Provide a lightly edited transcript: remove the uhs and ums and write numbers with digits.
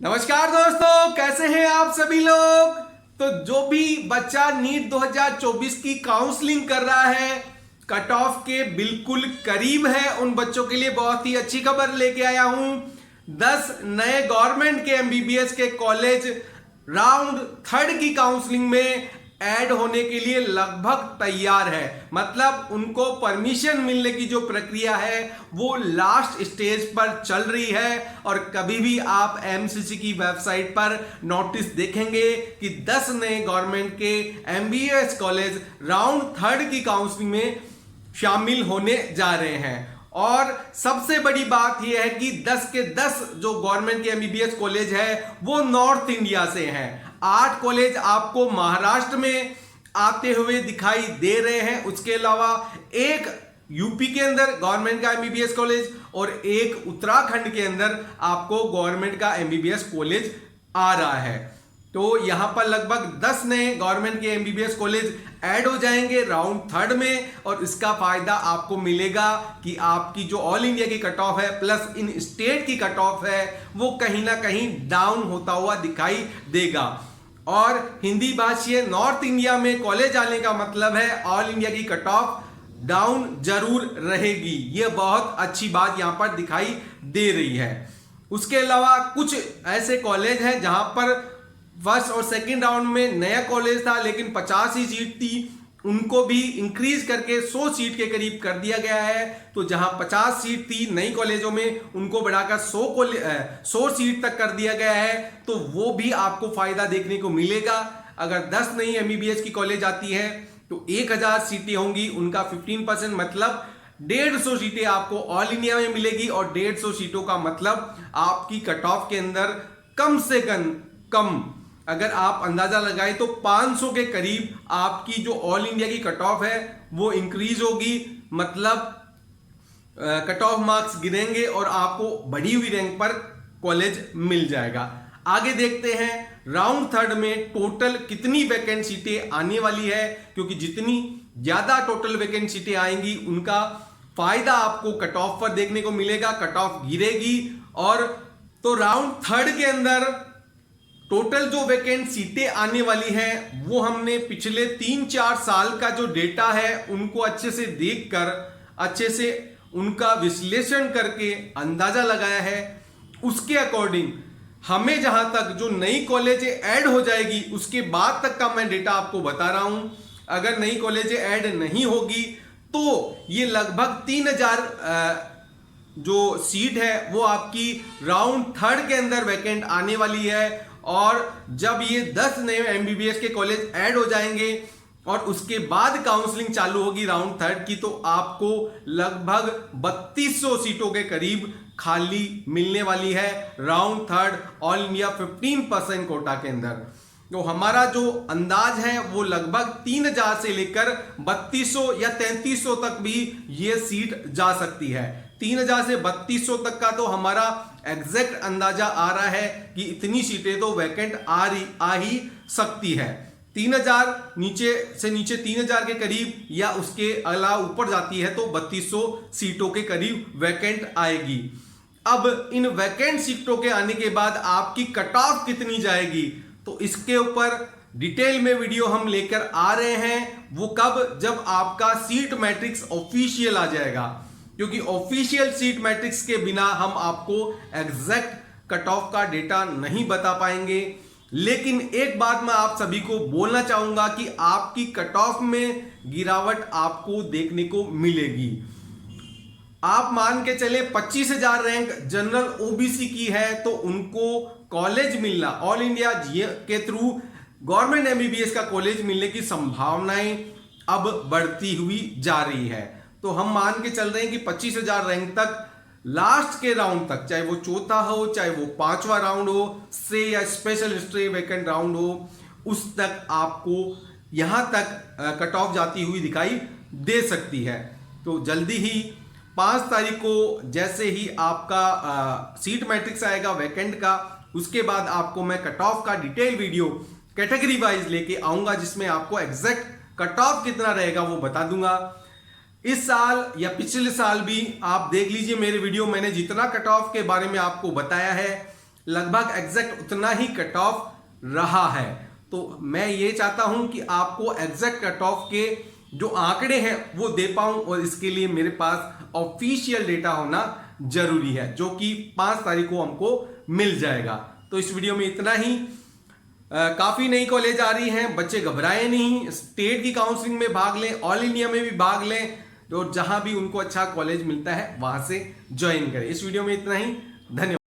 नमस्कार दोस्तों, कैसे हैं आप सभी लोग। तो जो भी बच्चा नीट 2024 की काउंसलिंग कर रहा है, कट ऑफ के बिल्कुल करीब है, उन बच्चों के लिए बहुत ही अच्छी खबर लेके आया हूं। 10 नए गवर्नमेंट के एमबीबीएस के कॉलेज राउंड थर्ड की काउंसलिंग में ऐड होने के लिए लगभग तैयार है। मतलब उनको परमिशन मिलने की जो प्रक्रिया है वो लास्ट स्टेज पर चल रही है। और कभी भी आप एमसीसी की वेबसाइट पर नोटिस देखेंगे कि 10 नए गवर्नमेंट के एमबीबीएस कॉलेज राउंड थर्ड की काउंसलिंग में शामिल होने जा रहे हैं। और सबसे बड़ी बात यह है कि 10 के 10 जो गवर्नमेंट के एमबीबीएस कॉलेज है वो नॉर्थ इंडिया से हैं। 8 कॉलेज आपको महाराष्ट्र में आते हुए दिखाई दे रहे हैं। उसके अलावा एक यूपी के अंदर गवर्नमेंट का एमबीबीएस कॉलेज और एक उत्तराखंड के अंदर आपको गवर्नमेंट का एमबीबीएस कॉलेज आ रहा है। तो यहां पर लगभग 10 नए गवर्नमेंट के एमबीबीएस कॉलेज ऐड हो जाएंगे राउंड थर्ड में। और इसका फायदा आपको मिलेगा कि आपकी जो ऑल इंडिया की कट ऑफ है प्लस इन स्टेट की कट ऑफ है वो कहीं ना कहीं डाउन होता हुआ दिखाई देगा। और हिंदी भाषीय नॉर्थ इंडिया में कॉलेज आने का मतलब है ऑल इंडिया की कट ऑफ डाउन जरूर रहेगी। यह बहुत अच्छी बात यहां पर दिखाई दे रही है। उसके अलावा कुछ ऐसे कॉलेज हैं जहां पर फर्स्ट और सेकंड राउंड में नया कॉलेज था लेकिन 50 ही सीट थी, उनको भी इंक्रीज करके 100 सीट के करीब कर दिया गया है। तो जहां 50 सीट थी नई कॉलेजों में उनको बढ़ाकर 100 सीट तक कर दिया गया है। तो वो भी आपको फायदा देखने को मिलेगा। अगर 10 नई एमबीबीएस की कॉलेज आती है तो 1000 सीटें होंगी, उनका 15% मतलब 150 सीटें आपको ऑल इंडिया में मिलेगी। और 150 सीटों का मतलब आपकी कट ऑफ के अंदर कम से कम अगर आप अंदाजा लगाएं तो 500 के करीब आपकी जो ऑल इंडिया की कट ऑफ है वो इंक्रीज होगी। मतलब कट ऑफ मार्क्स गिरेंगे और आपको बढ़ी हुई रैंक पर कॉलेज मिल जाएगा। आगे देखते हैं राउंड थर्ड में टोटल कितनी वैकेंट सीटें आने वाली है, क्योंकि जितनी ज्यादा टोटल वैकेंट सीटें आएंगी उनका फायदा आपको कट ऑफ पर देखने को मिलेगा। कट ऑफ गिरेगी और तो राउंड थर्ड के अंदर टोटल जो वैकेंट सीटें आने वाली हैं वो हमने पिछले 3-4 साल का जो डेटा है उनको अच्छे से देखकर अच्छे से उनका विश्लेषण करके अंदाजा लगाया है। उसके अकॉर्डिंग हमें जहां तक जो नई कॉलेज ऐड हो जाएगी उसके बाद तक का मैं डेटा आपको बता रहा हूं। अगर नई कॉलेज ऐड नहीं होगी तो ये लगभग 3000 जो सीट है वो आपकी राउंड थर्ड के अंदर वैकेंट आने वाली है। और जब ये 10 नए एमबीबीएस के कॉलेज ऐड हो जाएंगे और उसके बाद काउंसलिंग चालू होगी राउंड थर्ड की, तो आपको लगभग 3200 सीटों के करीब खाली मिलने वाली है round third all India 15% quota के अंदर। तो हमारा जो अंदाज है वो लगभग 3000 से लेकर 3200 या 3300 तक भी ये सीट जा सकती है। 3000 से 3200 तक का तो हमारा एग्जैक्ट अंदाजा आ रहा है कि इतनी सीटें तो वैकेंट आ ही सकती है। 3000 नीचे से नीचे 3000 के करीब या उसके अलावा ऊपर जाती है तो 3200 सीटों के करीब वैकेंट आएगी। अब इन वैकेंट सीटों के आने के बाद आपकी कट ऑफ कितनी जाएगी तो इसके ऊपर डिटेल में वीडियो हम लेकर आ रहे हैं। वो कब, जब आपका सीट मैट्रिक्स ऑफिशियल आ जाएगा, क्योंकि ऑफिशियल सीट मैट्रिक्स के बिना हम आपको एग्जैक्ट कट ऑफ का डेटा नहीं बता पाएंगे। लेकिन एक बात मैं आप सभी को बोलना चाहूंगा कि आपकी कट ऑफ में गिरावट आपको देखने को मिलेगी। आप मान के चले 25,000 रैंक जनरल ओबीसी की है तो उनको कॉलेज मिलना ऑल इंडिया के थ्रू गवर्नमेंट एमबीबीएस का कॉलेज मिलने की संभावनाएं अब बढ़ती हुई जा रही है। तो हम मान के चल रहे हैं कि 25,000 रैंक तक लास्ट के राउंड तक, चाहे वो चौथा हो चाहे वो 5वां राउंड हो से या स्पेशल स्टे वैकेंट राउंड हो, उस तक आपको यहां तक कट ऑफ जाती हुई दिखाई दे सकती है। तो जल्दी ही 5 तारीख को जैसे ही आपका सीट मैट्रिक्स आएगा वैकेंट का, उसके बाद आपको मैं कट ऑफ का डिटेल वीडियो कैटेगरी वाइज लेके आऊंगा जिसमें आपको एग्जैक्ट कट ऑफ कितना रहेगा वो बता दूंगा। इस साल या पिछले साल भी आप देख लीजिए मेरे वीडियो, मैंने जितना कट ऑफ के बारे में आपको बताया है लगभग एग्जैक्ट उतना ही कट ऑफ रहा है। तो मैं ये चाहता हूं कि आपको एग्जैक्ट कट ऑफ के जो आंकड़े हैं वो दे पाऊं, और इसके लिए मेरे पास ऑफिशियल डेटा होना जरूरी है, जो कि 5 तारीख को हमको मिल जाएगा। तो इस वीडियो में इतना ही। काफी नई कॉलेज आ रही हैं, बच्चे घबराएं नहीं, स्टेट की काउंसलिंग में भाग लें, ऑल इंडिया में भी भाग लें, और जहां भी उनको अच्छा कॉलेज मिलता है वहां से ज्वाइन करें। इस वीडियो में इतना ही, धन्यवाद।